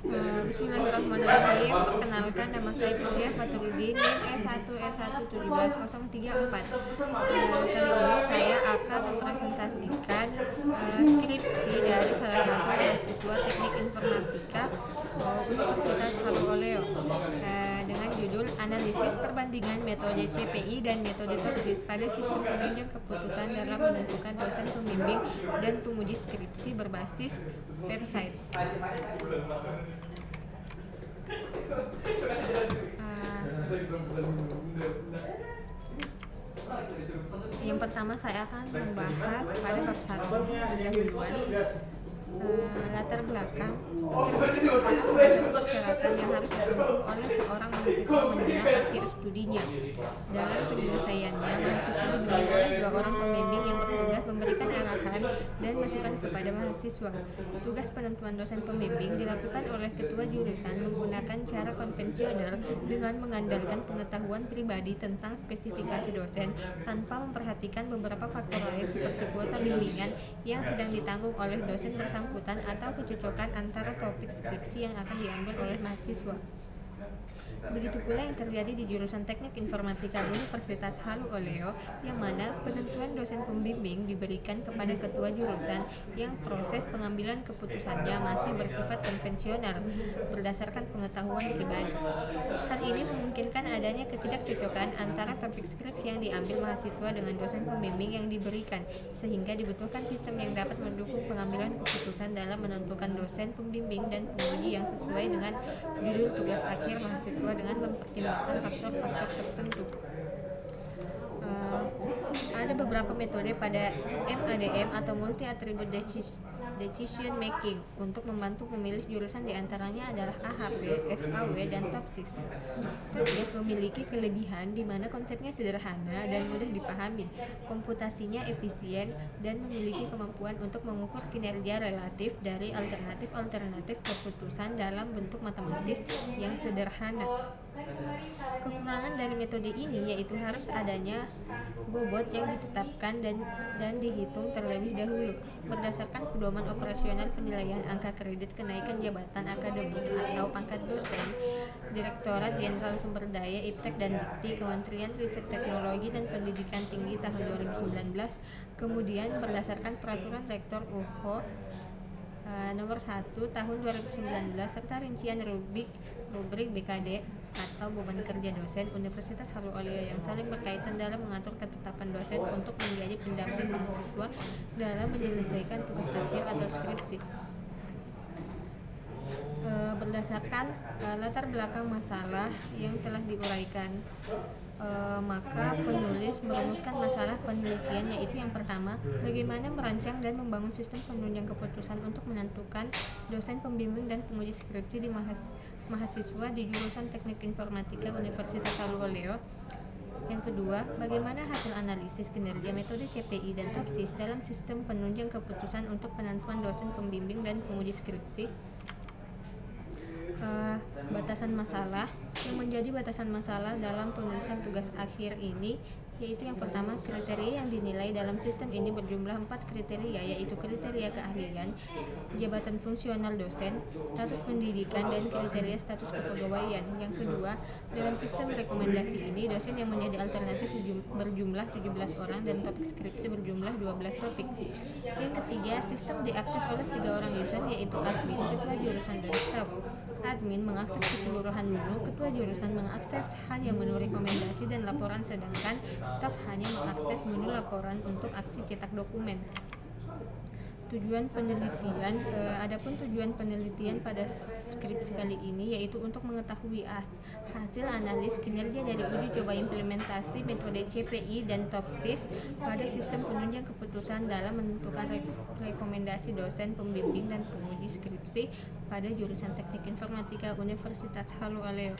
Bismillahirrahmanirrahim. Perkenalkan, nama saya Kuliah Fathruddin, NIM S1S1170334. Kali ini saya akan mempresentasikan skripsi dari salah satu mahasiswa Teknik Informatika Universitas Halu Oleo dengan judul Analisis Perbandingan Metode CPI dan Metode TOPSIS pada Sistem Penunjang Keputusan dalam Menentukan Dosen Pembimbing dan Penguji Skripsi berbasis website. Yang pertama saya akan membahas pada bab 1 pendahuluan, latar belakang persyaratan yang harus ditempuh oleh seorang mahasiswa menjelang akhir studinya. Dalam penyelesaiannya, mahasiswa dibimbing oleh 2 orang pembimbing yang bertugas memberikan arahan dan masukan kepada mahasiswa. Tugas penentuan dosen pembimbing dilakukan oleh ketua jurusan menggunakan cara konvensional dengan mengandalkan pengetahuan pribadi tentang spesifikasi dosen tanpa memperhatikan beberapa faktor lain seperti kuota bimbingan yang sedang ditanggung oleh dosen bersangkutan atau kecocokan antara topik skripsi yang akan diambil oleh mahasiswa. Begitu pula yang terjadi di jurusan Teknik Informatika Universitas Halu Oleo, yang mana penentuan dosen pembimbing diberikan kepada ketua jurusan yang proses pengambilan keputusannya masih bersifat konvensional berdasarkan pengetahuan pribadi. Hal ini memungkinkan adanya ketidakcocokan antara topik skripsi yang diambil mahasiswa dengan dosen pembimbing yang diberikan, sehingga dibutuhkan sistem yang dapat mendukung pengambilan keputusan dalam menentukan dosen pembimbing dan penguji yang sesuai dengan judul tugas akhir mahasiswa dengan mempertimbangkan faktor-faktor tertentu. Ada beberapa metode pada MADM atau Multi Attribute Decision Making untuk membantu pemilih jurusan, diantaranya adalah AHP, SAW, dan TOPSIS. TOPSIS memiliki kelebihan di mana konsepnya sederhana dan mudah dipahami, komputasinya efisien, dan memiliki kemampuan untuk mengukur kinerja relatif dari alternatif-alternatif keputusan dalam bentuk matematis yang sederhana. Kekurangan dari metode ini yaitu harus adanya bobot yang ditetapkan dan dihitung terlebih dahulu berdasarkan pedoman operasional penilaian angka kredit kenaikan jabatan akademik atau pangkat dosen, Direktorat Jenderal Sumber Daya Iptek dan Dikti, Kementerian Riset Teknologi dan Pendidikan Tinggi tahun 2019, kemudian berdasarkan Peraturan Rektor UHO nomor 1 tahun 2019 serta rincian rubrik BKD atau beban kerja dosen Universitas Halu Oleo yang saling berkaitan dalam mengatur ketetapan dosen untuk menjadi pendamping mahasiswa dalam menyelesaikan tugas akhir atau skripsi. Berdasarkan latar belakang masalah yang telah diuraikan, maka penulis merumuskan masalah penelitian, yaitu yang pertama, bagaimana merancang dan membangun sistem penunjang keputusan untuk menentukan dosen pembimbing dan penguji skripsi di mahasiswa di jurusan Teknik Informatika Universitas Halu Oleo. Yang kedua, bagaimana hasil analisis kinerja metode CPI dan TOPSIS dalam sistem penunjang keputusan untuk penentuan dosen pembimbing dan penguji skripsi. Batasan masalah. Yang menjadi batasan masalah dalam penulisan tugas akhir ini yaitu yang pertama, kriteria yang dinilai dalam sistem ini berjumlah 4 kriteria, yaitu kriteria keahlian, jabatan fungsional dosen, status pendidikan, dan kriteria status kepegawaian. Yang kedua, dalam sistem rekomendasi ini dosen yang menjadi alternatif berjumlah 17 orang dan topik skripsi berjumlah 12 topik. Yang ketiga, sistem diakses oleh 3 orang user, yaitu admin, ketua jurusan, dan staf. Admin mengakses keseluruhan menu, ketua jurusan mengakses hanya menu rekomendasi dan laporan, sedangkan staf hanya mengakses menu laporan untuk aksi cetak dokumen. Tujuan penelitian, adapun tujuan penelitian pada skripsi kali ini yaitu untuk mengetahui hasil analis kinerja dari uji coba implementasi metode CPI dan TOPSIS pada sistem penunjang keputusan dalam menentukan rekomendasi dosen pembimbing dan penguji skripsi pada jurusan Teknik Informatika Universitas Halu Oleo.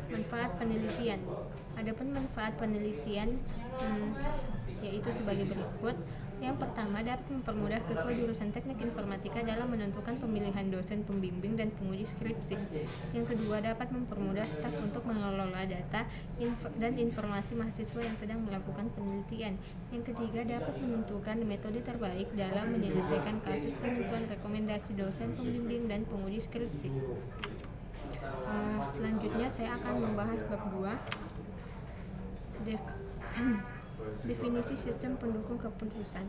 Manfaat penelitian. Adapun manfaat penelitian yaitu sebagai berikut. Yang pertama, dapat mempermudah ketua jurusan teknik informatika dalam menentukan pemilihan dosen pembimbing dan penguji skripsi. Yang kedua, dapat mempermudah staf untuk mengelola data dan informasi mahasiswa yang sedang melakukan penelitian. Yang ketiga, dapat menentukan metode terbaik dalam menyelesaikan kasus penentuan rekomendasi dosen pembimbing dan penguji skripsi. Selanjutnya saya akan membahas bab 2, definisi sistem pendukung keputusan.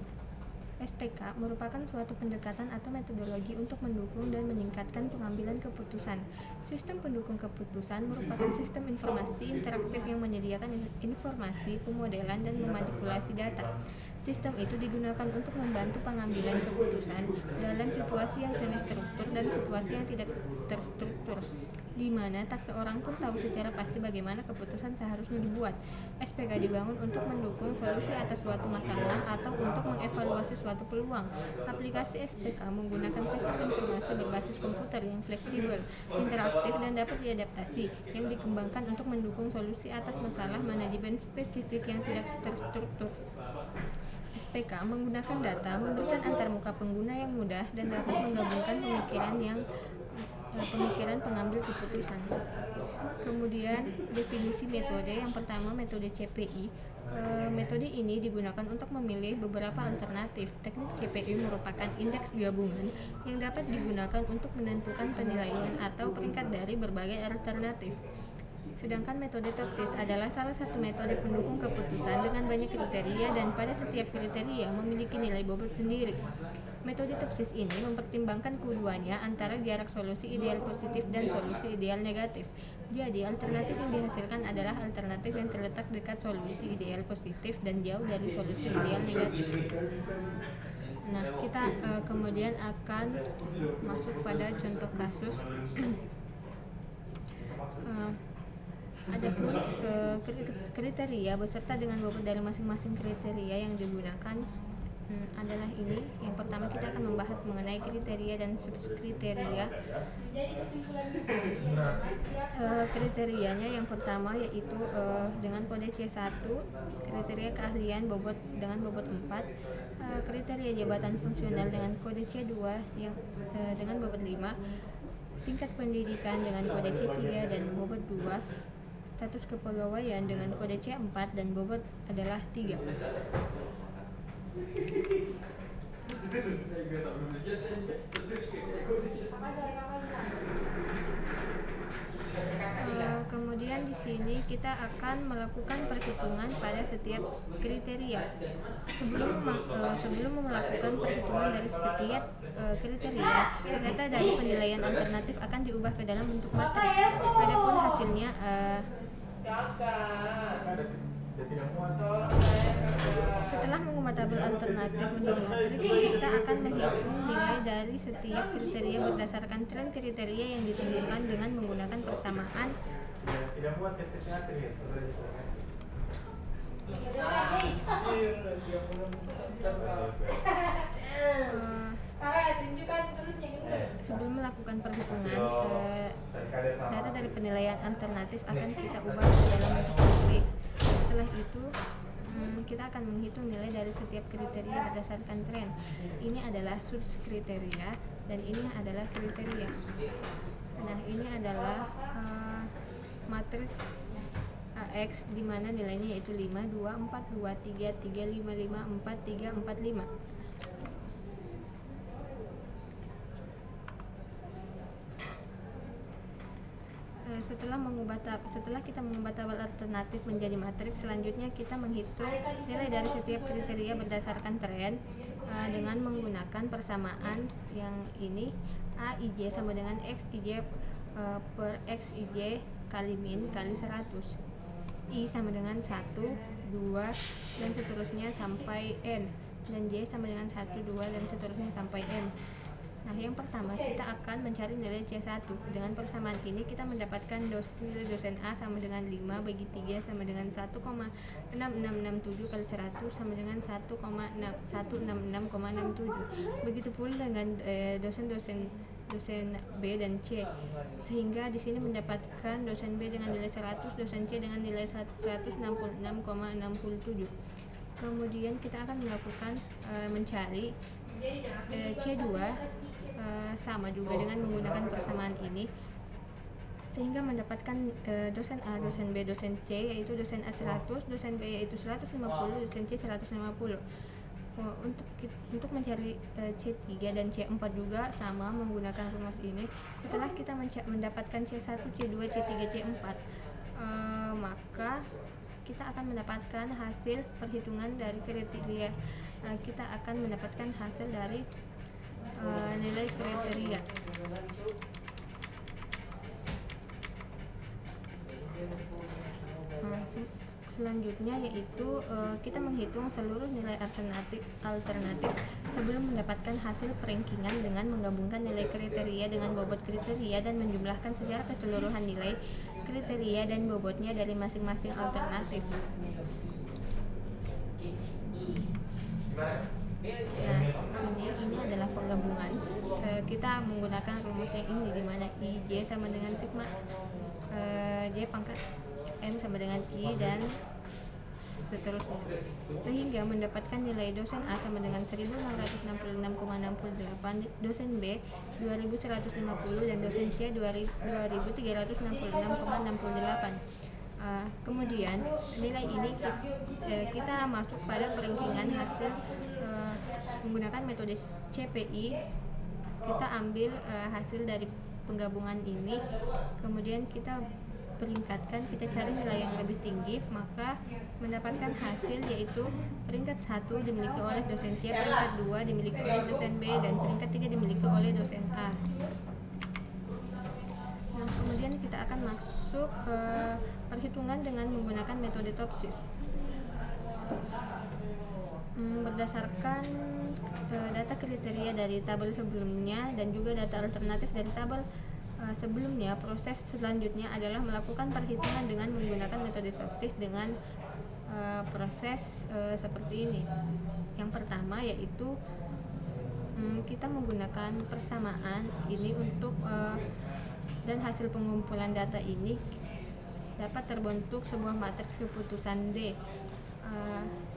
SPK merupakan suatu pendekatan atau metodologi untuk mendukung dan meningkatkan pengambilan keputusan. Sistem pendukung keputusan merupakan sistem informasi interaktif yang menyediakan informasi, pemodelan, dan memanipulasi data. Sistem itu digunakan untuk membantu pengambilan keputusan dalam situasi yang semi-struktur dan situasi yang tidak terstruktur, di mana tak seorang pun tahu secara pasti bagaimana keputusan seharusnya dibuat. SPK dibangun untuk mendukung solusi atas suatu masalah atau untuk mengevaluasi suatu peluang. Aplikasi SPK menggunakan sistem informasi berbasis komputer yang fleksibel, interaktif, dan dapat diadaptasi, yang dikembangkan untuk mendukung solusi atas masalah manajemen spesifik yang tidak terstruktur. SPK menggunakan data, memberikan antarmuka pengguna yang mudah, dan dapat menggabungkan pemikiran pengambil keputusan. Kemudian definisi metode. Yang pertama, metode CPI. Metode ini digunakan untuk memilih beberapa alternatif. Teknik CPI merupakan indeks gabungan yang dapat digunakan untuk menentukan penilaian atau peringkat dari berbagai alternatif. Sedangkan metode TOPSIS adalah salah satu metode pendukung keputusan dengan banyak kriteria, dan pada setiap kriteria memiliki nilai bobot sendiri. Metode TOPSIS ini mempertimbangkan keduanya antara jarak solusi ideal positif dan solusi ideal negatif. Jadi, alternatif yang dihasilkan adalah alternatif yang terletak dekat solusi ideal positif dan jauh dari solusi ideal negatif. Nah, kita kemudian akan masuk pada contoh kasus. Adapun kriteria beserta dengan bobot dari masing-masing kriteria yang digunakan adalah ini. Yang pertama, kita akan membahas mengenai kriteria dan subkriteria. Kriterianya yang pertama yaitu dengan kode C1, kriteria keahlian bobot dengan bobot 4, kriteria jabatan fungsional dengan kode C2 yang dengan bobot 5, tingkat pendidikan dengan kode C3 dan bobot 2, status kepegawaian dengan kode C4 dan bobot adalah 3. Kemudian di sini kita akan melakukan perhitungan pada setiap kriteria. Sebelum melakukan perhitungan dari setiap kriteria, data dari penilaian alternatif akan diubah ke dalam bentuk matrik. Adapun hasilnya setelah mengubah tabel alternatif menjadi matriks, kita akan menghitung nilai dari setiap kriteria berdasarkan tren kriteria yang ditentukan dengan menggunakan persamaan sebelum melakukan perhitungan, data dari penilaian alternatif akan kita ubah ke dalam bentuk matriks. Setelah itu kita akan menghitung nilai dari setiap kriteria berdasarkan tren. Ini adalah subkriteria dan ini adalah kriteria. Nah, ini adalah matriks AX di mana nilainya yaitu 5, 2, 4, 2, 3, 3, 5, 5, 4, 3, 4, 5. Setelah kita mengubah tabel alternatif menjadi matriks, selanjutnya kita menghitung nilai dari setiap kriteria berdasarkan tren dengan menggunakan persamaan yang ini. AIJ sama dengan XIJ per XIJ kali min kali 100. I sama dengan 1, 2, dan seterusnya sampai N, dan J sama dengan 1, 2, dan seterusnya sampai M. Nah, yang pertama kita akan mencari nilai C1. Dengan persamaan ini kita mendapatkan nilai dosen A sama dengan 5 bagi 3 sama dengan 1,6667 kali 100 sama dengan 1,166,67. Begitu pula dengan dosen B dan C, sehingga di sini mendapatkan dosen B dengan nilai 100, dosen C dengan nilai 166,67. Kemudian kita akan melakukan mencari C2 sama juga dengan menggunakan persamaan ini, sehingga mendapatkan dosen A, dosen B, dosen C, yaitu dosen A 100, dosen B yaitu 150, dosen C 150. Untuk mencari C3 dan C4 juga sama menggunakan rumus ini. Setelah kita mendapatkan C1, C2, C3, C4, maka kita akan mendapatkan hasil perhitungan dari kriteria. Kita akan mendapatkan hasil dari nilai kriteria. Selanjutnya yaitu kita menghitung seluruh nilai alternatif sebelum mendapatkan hasil perankingan dengan menggabungkan nilai kriteria dengan bobot kriteria dan menjumlahkan secara keseluruhan nilai kriteria dan bobotnya dari masing-masing alternatif. Nah, ini adalah penggabungan. Kita menggunakan rumus yang ini, di mana IJ sama dengan sigma J pangkat M sama dengan I dan seterusnya, sehingga mendapatkan nilai dosen A sama dengan 1666,68, dosen B 2150 dan dosen C 2366,68. Kemudian nilai ini kita masuk pada perankingan hasil menggunakan metode CPI. Kita ambil hasil dari penggabungan ini, kemudian kita peringkatkan, kita cari nilai yang lebih tinggi, maka mendapatkan hasil yaitu peringkat 1 dimiliki oleh dosen C, peringkat 2 dimiliki oleh dosen B, dan peringkat 3 dimiliki oleh dosen A. Nah, kemudian kita akan masuk ke perhitungan dengan menggunakan metode Topsis. Berdasarkan data kriteria dari tabel sebelumnya dan juga data alternatif dari tabel sebelumnya, proses selanjutnya adalah melakukan perhitungan dengan menggunakan metode Topsis dengan proses seperti ini. Yang pertama yaitu kita menggunakan persamaan ini untuk dan hasil pengumpulan data ini dapat terbentuk sebuah matriks keputusan D.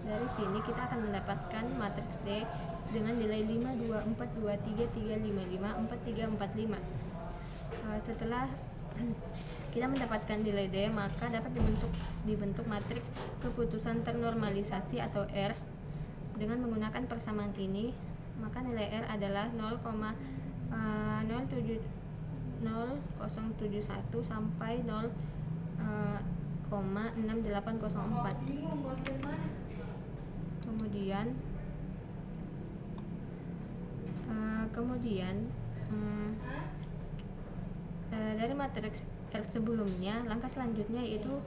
Dari sini kita akan mendapatkan matriks D dengan nilai 5, 2, 4, 2, 3, 3, 5, 5, 4, 3, 4, 5. Setelah kita mendapatkan nilai D, maka dapat dibentuk matriks keputusan ternormalisasi atau R dengan menggunakan persamaan ini. Maka nilai R adalah 0,071 sampai 0,6804. Kemudian dari matriks R sebelumnya, langkah selanjutnya yaitu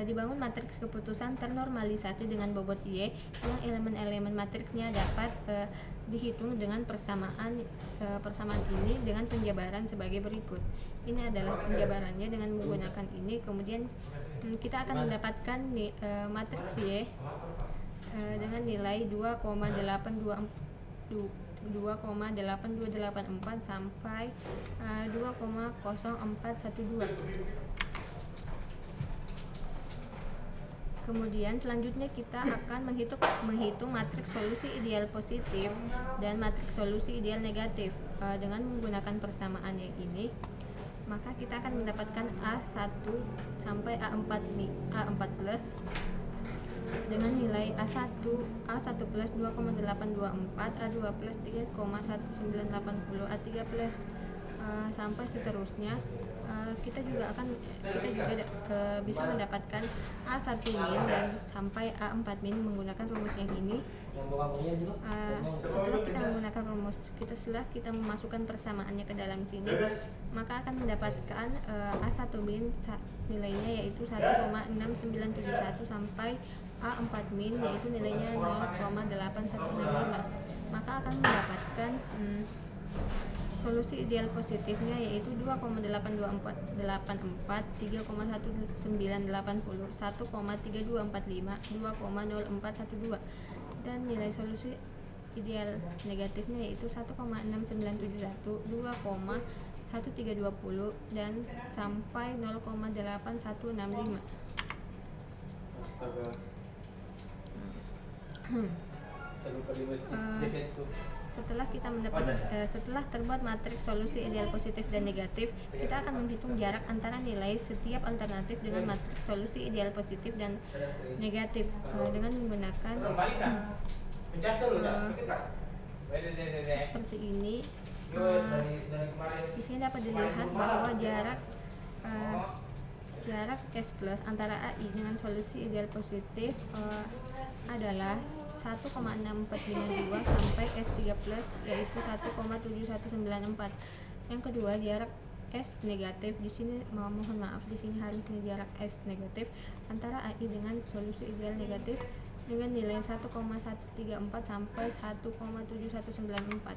dibangun matriks keputusan ternormalisasi dengan bobot Y yang elemen-elemen matriksnya dapat dihitung dengan persamaan ini dengan penjabaran sebagai berikut. Ini adalah penjabarannya dengan menggunakan ini. Kemudian kita akan mendapatkan matriks Y dengan nilai 2,8284 sampai 2,0412. Kemudian selanjutnya kita akan menghitung matriks solusi ideal positif dan matriks solusi ideal negatif dengan menggunakan persamaan yang ini. Maka kita akan mendapatkan A1 sampai A4 plus dengan nilai A1 plus 2,824, A2 plus 3,1980, A3 plus sampai seterusnya. Kita juga bisa mendapatkan A1 min dan sampai A4 min menggunakan rumus yang ini. Setelah kita menggunakan rumus, setelah kita memasukkan persamaannya ke dalam sini, maka akan mendapatkan A1 min nilainya yaitu 1,6971 sampai A4 min yaitu nilainya 0,8165. Maka akan mendapatkan solusi ideal positifnya yaitu 2,8284, 3,1980, 1,3245, 2,0412, dan nilai solusi ideal negatifnya yaitu 1,6971, 2,1320, dan sampai 0,8165. Setelah terbuat matriks solusi ideal positif dan negatif, kita akan menghitung jarak antara nilai setiap alternatif dengan matriks solusi ideal positif dan negatif dengan menggunakan seperti ini. Di sini dapat dilihat bahwa jarak S plus antara AI dengan solusi ideal positif adalah 1,6452 sampai S3 plus yaitu 1,7194. Yang kedua, jarak S negatif di sini di sini harusnya jarak S negatif antara AI dengan solusi ideal negatif dengan nilai 1,134 sampai 1,7194.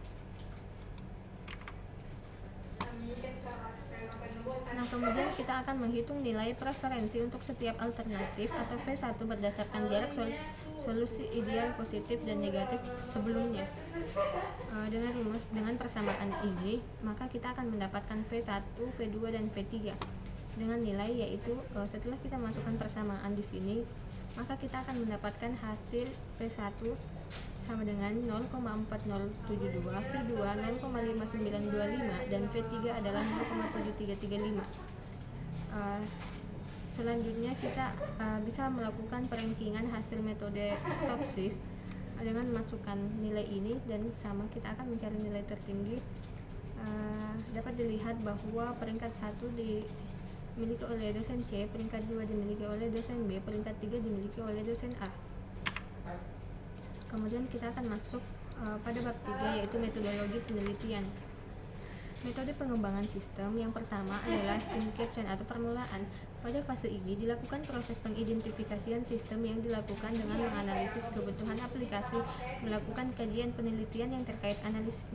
Nah, kemudian kita akan menghitung nilai preferensi untuk setiap alternatif atau V1 berdasarkan jarak solusi ideal positif dan negatif sebelumnya. Dengan persamaan ini, maka kita akan mendapatkan V1, V2 dan V3 dengan nilai yaitu setelah kita masukkan persamaan di sini, maka kita akan mendapatkan hasil V1 sama dengan 0,4072, V2 0,5925 dan V3 adalah 0,7335. Selanjutnya kita bisa melakukan perankingan hasil metode TOPSIS dengan memasukkan nilai ini dan sama kita akan mencari nilai tertinggi. Dapat dilihat bahwa peringkat 1 dimiliki oleh dosen C, peringkat 2 dimiliki oleh dosen B, peringkat 3 dimiliki oleh dosen A. Kemudian kita akan masuk pada bab 3 yaitu metodologi penelitian. Metode pengembangan sistem yang pertama adalah inception atau permulaan. Pada fase ini dilakukan proses pengidentifikasian sistem yang dilakukan dengan menganalisis kebutuhan aplikasi, melakukan kajian penelitian yang terkait analisis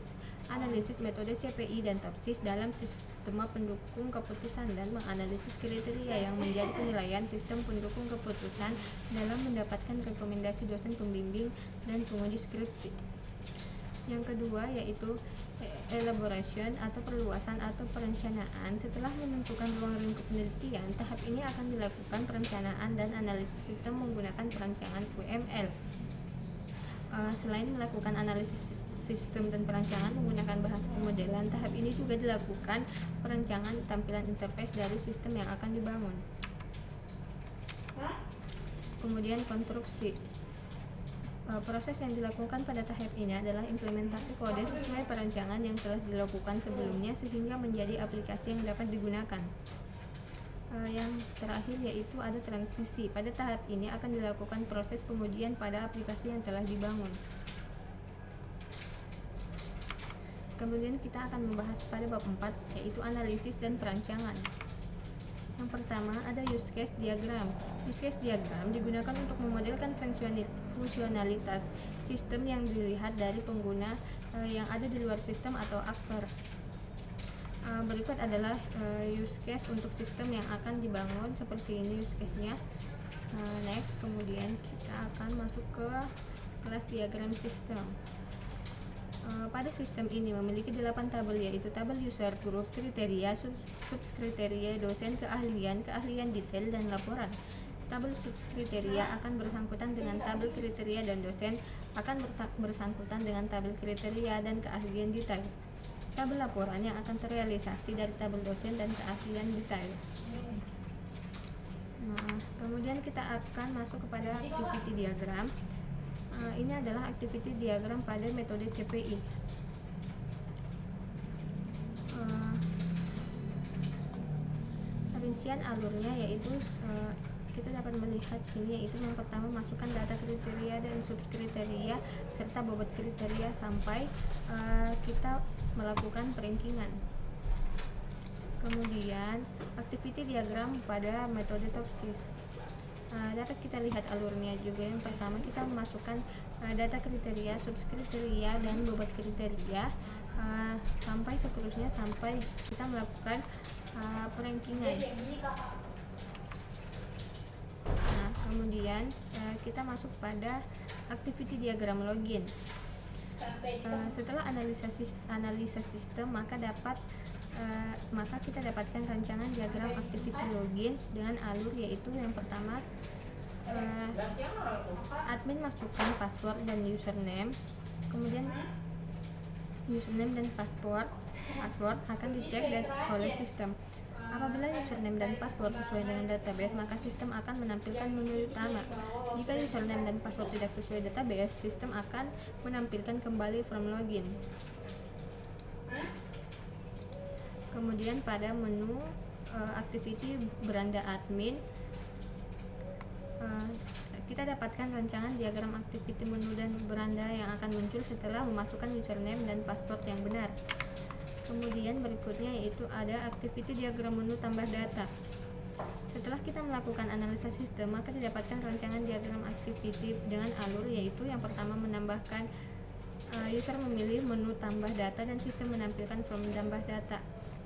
metode CPI dan TOPSIS dalam sistema pendukung keputusan dan menganalisis kriteria yang menjadi penilaian sistem pendukung keputusan dalam mendapatkan rekomendasi dosen pembimbing dan penguji skripsi. Yang kedua yaitu elaboration atau perluasan atau perencanaan. Setelah menentukan ruang lingkup penelitian, tahap ini akan dilakukan perencanaan dan analisis sistem menggunakan perancangan UML. Selain melakukan analisis sistem dan perancangan menggunakan bahasa pemodelan, tahap ini juga dilakukan perancangan tampilan interface dari sistem yang akan dibangun. Kemudian konstruksi. Proses yang dilakukan pada tahap ini adalah implementasi kode sesuai perancangan yang telah dilakukan sebelumnya sehingga menjadi aplikasi yang dapat digunakan. Yang terakhir yaitu ada transisi. Pada tahap ini akan dilakukan proses pengujian pada aplikasi yang telah dibangun. Kemudian kita akan membahas pada bab 4 yaitu analisis dan perancangan. Yang pertama ada use case diagram. Use case diagram digunakan untuk memodelkan fungsionalitas sistem yang dilihat dari pengguna yang ada di luar sistem atau aktor. Berikut adalah use case untuk sistem yang akan dibangun, seperti ini use case-nya. Next, kemudian kita akan masuk ke kelas diagram sistem. Pada sistem ini memiliki 8 tabel yaitu tabel user group, kriteria, subkriteria, dosen, keahlian detail, dan laporan. Tabel subkriteria akan bersangkutan dengan tabel kriteria dan dosen akan bersangkutan dengan tabel kriteria dan keahlian detail. Tabel laporan yang akan terrealisasi dari tabel dosen dan keahlian detail. Nah, kemudian kita akan masuk kepada activity diagram. Ini adalah activity diagram pada metode CPI. Rincian alurnya yaitu kita dapat melihat sini yaitu yang pertama masukkan data kriteria dan subkriteria serta bobot kriteria sampai kita melakukan perankingan. Kemudian activity diagram pada metode TOPSIS. Dapat kita lihat alurnya juga. Yang pertama kita memasukkan data kriteria, subkriteria, dan bobot kriteria sampai seterusnya sampai kita melakukan perankingan. Nah, kemudian kita masuk pada activity diagram login. Setelah analisa sistem maka kita dapatkan rancangan diagram activity login dengan alur yaitu yang pertama admin masukkan password dan username, kemudian username dan password akan dicek oleh sistem. Apabila username dan password sesuai dengan database, maka sistem akan menampilkan menu utama. Jika username dan password tidak sesuai database, sistem akan menampilkan kembali form login. Kemudian pada menu activity beranda admin, kita dapatkan rancangan diagram activity menu dan beranda yang akan muncul setelah memasukkan username dan password yang benar. Kemudian berikutnya yaitu ada activity diagram menu tambah data. Setelah kita melakukan analisa sistem, maka didapatkan rancangan diagram activity dengan alur, yaitu yang pertama menambahkan user memilih menu tambah data dan sistem menampilkan form tambah data.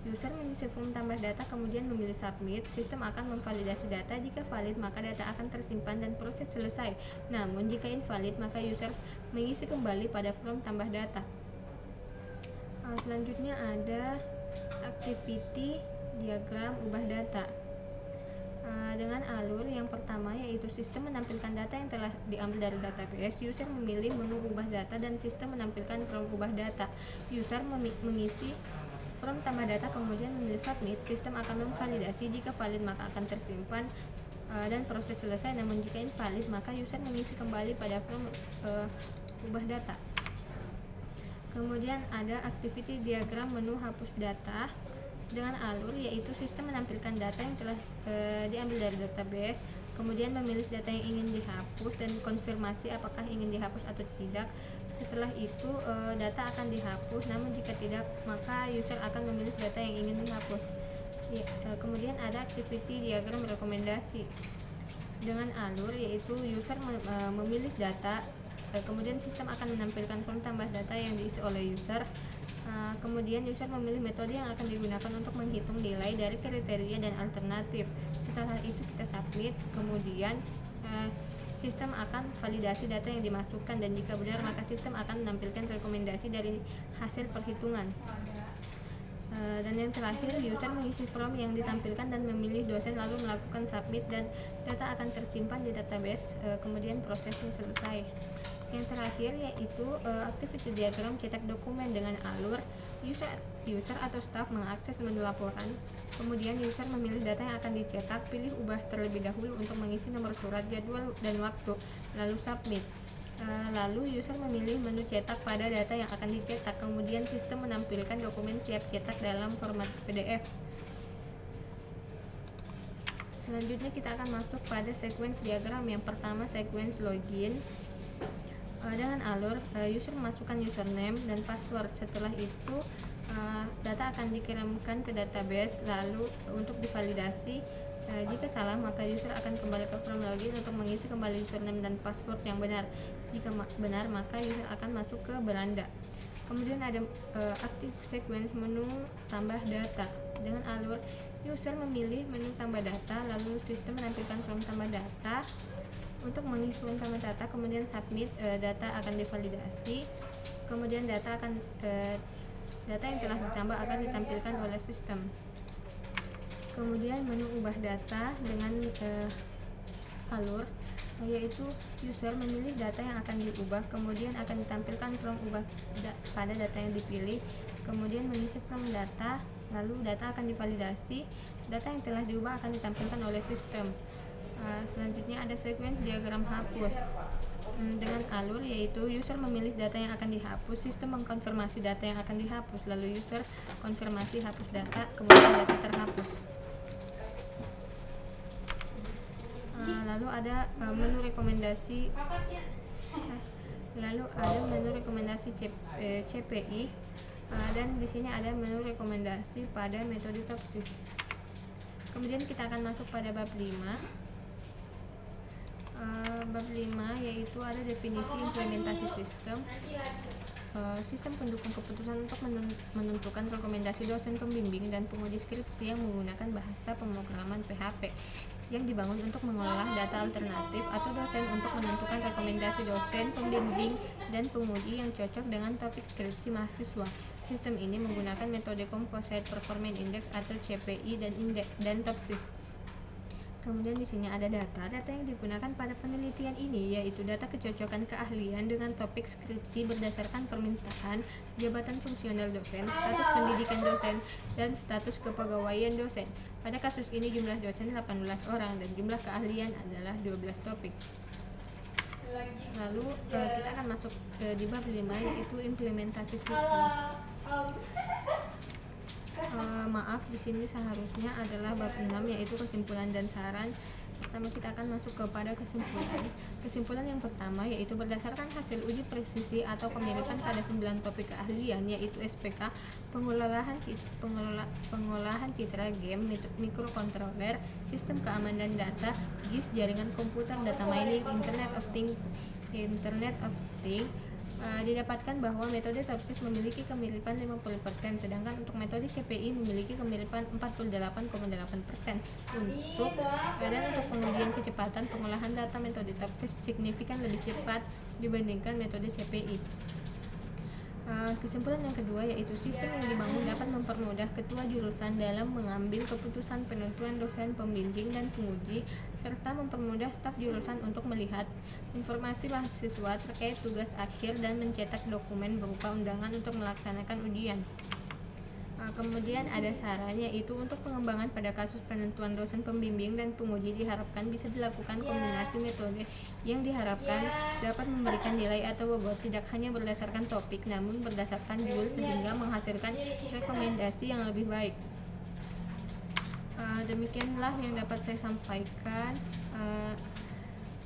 User mengisi form tambah data kemudian memilih submit, sistem akan memvalidasi data. Jika valid maka data akan tersimpan dan proses selesai. Namun jika invalid maka user mengisi kembali pada form tambah data. Selanjutnya ada activity diagram ubah data dengan alur yang pertama, yaitu sistem menampilkan data yang telah diambil dari database. User memilih menu ubah data dan sistem menampilkan form ubah data. User mengisi form tambah data kemudian memilih submit, sistem akan memvalidasi. Jika valid maka akan tersimpan dan proses selesai. Namun jika invalid maka user mengisi kembali pada form ubah data. Kemudian ada activity diagram menu hapus data dengan alur, yaitu sistem menampilkan data yang telah diambil dari database, kemudian memilih data yang ingin dihapus dan konfirmasi apakah ingin dihapus atau tidak. Setelah itu data akan dihapus, namun jika tidak maka user akan memilih data yang ingin dihapus. Kemudian ada activity diagram rekomendasi dengan alur, yaitu user memilih data, kemudian sistem akan menampilkan form tambah data yang diisi oleh user. Kemudian user memilih metode yang akan digunakan untuk menghitung nilai dari kriteria dan alternatif. Setelah itu kita submit, kemudian sistem akan validasi data yang dimasukkan dan jika benar maka sistem akan menampilkan rekomendasi dari hasil perhitungan. Dan yang terakhir, user mengisi form yang ditampilkan dan memilih dosen lalu melakukan submit dan data akan tersimpan di database, kemudian prosesnya selesai. Yang terakhir yaitu activity diagram cetak dokumen dengan alur, user atau staff mengakses menu laporan, kemudian user memilih data yang akan dicetak, pilih ubah terlebih dahulu untuk mengisi nomor surat, jadwal dan waktu, lalu submit. Lalu user memilih menu cetak pada data yang akan dicetak, kemudian sistem menampilkan dokumen siap cetak dalam format PDF. Selanjutnya kita akan masuk pada sequence diagram. Yang pertama sequence login dengan alur, user memasukkan username dan password. Setelah itu data akan dikirimkan ke database lalu untuk divalidasi. Jika salah maka user akan kembali ke form login untuk mengisi kembali username dan password yang benar. Jika benar maka user akan masuk ke beranda. Kemudian ada active sequence menu tambah data dengan alur, user memilih menu tambah data lalu sistem menampilkan form tambah data. Untuk mengisi form tambah data kemudian submit, data akan divalidasi. Kemudian data yang telah ditambah akan ditampilkan oleh sistem. Kemudian menu ubah data dengan alur, yaitu user memilih data yang akan diubah, kemudian akan ditampilkan form ubah pada data yang dipilih, kemudian mengisi form data, lalu data akan divalidasi. Data yang telah diubah akan ditampilkan oleh sistem. Selanjutnya ada sequence diagram hapus dengan alur, yaitu user memilih data yang akan dihapus, sistem mengkonfirmasi data yang akan dihapus, lalu user konfirmasi hapus data, kemudian data terhapus. Lalu ada menu rekomendasi CPI, dan di sini ada menu rekomendasi pada metode TOPSIS. Kemudian kita akan masuk pada bab 5. Bab 5 yaitu ada definisi implementasi sistem. Sistem pendukung keputusan untuk menentukan rekomendasi dosen pembimbing dan penguji skripsi yang menggunakan bahasa pemrograman PHP yang dibangun untuk mengolah data alternatif atau dosen untuk menentukan rekomendasi dosen, pembimbing, dan penguji yang cocok dengan topik skripsi mahasiswa. Sistem ini menggunakan metode Composite Performance Index atau CPI dan TOPSIS. Kemudian di sini ada data yang digunakan pada penelitian ini, yaitu data kecocokan keahlian dengan topik skripsi berdasarkan permintaan, jabatan fungsional dosen, status pendidikan dosen, dan status kepegawaian dosen. Pada kasus ini jumlah dosen 18 orang dan jumlah keahlian adalah 12 topik. Lalu kita akan masuk di bab 5, yaitu implementasi sistem. Maaf, di sini seharusnya adalah bab 6, yaitu kesimpulan dan saran. Pertama kita akan masuk kepada kesimpulan. Kesimpulan yang pertama yaitu berdasarkan hasil uji presisi atau kemiripan pada 9 topik keahlian, yaitu SPK, pengolahan citra game, mikrokontroler, sistem keamanan data, GIS, jaringan komputer, data mining, Internet of Things, didapatkan bahwa metode TOPSIS memiliki kemiripan 50%, sedangkan untuk metode CPI memiliki kemiripan 48,8%. Untuk pengujian kecepatan pengolahan data, metode TOPSIS signifikan lebih cepat dibandingkan metode CPI. Kesimpulan yang kedua yaitu sistem yang dibangun dapat mempermudah ketua jurusan dalam mengambil keputusan penentuan dosen, pembimbing, dan penguji, serta mempermudah staf jurusan untuk melihat informasi mahasiswa terkait tugas akhir dan mencetak dokumen berupa undangan untuk melaksanakan ujian. Kemudian ada saran, yaitu untuk pengembangan pada kasus penentuan dosen, pembimbing, dan penguji diharapkan bisa dilakukan kombinasi metode yang diharapkan dapat memberikan nilai atau bobot tidak hanya berdasarkan topik namun berdasarkan judul sehingga menghasilkan rekomendasi yang lebih baik. Demikianlah yang dapat saya sampaikan.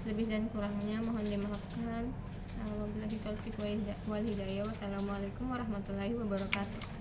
Lebih dan kurangnya mohon dimaafkan. Wabillahi taufiq wal hidayah. Wassalamualaikum warahmatullahi wabarakatuh.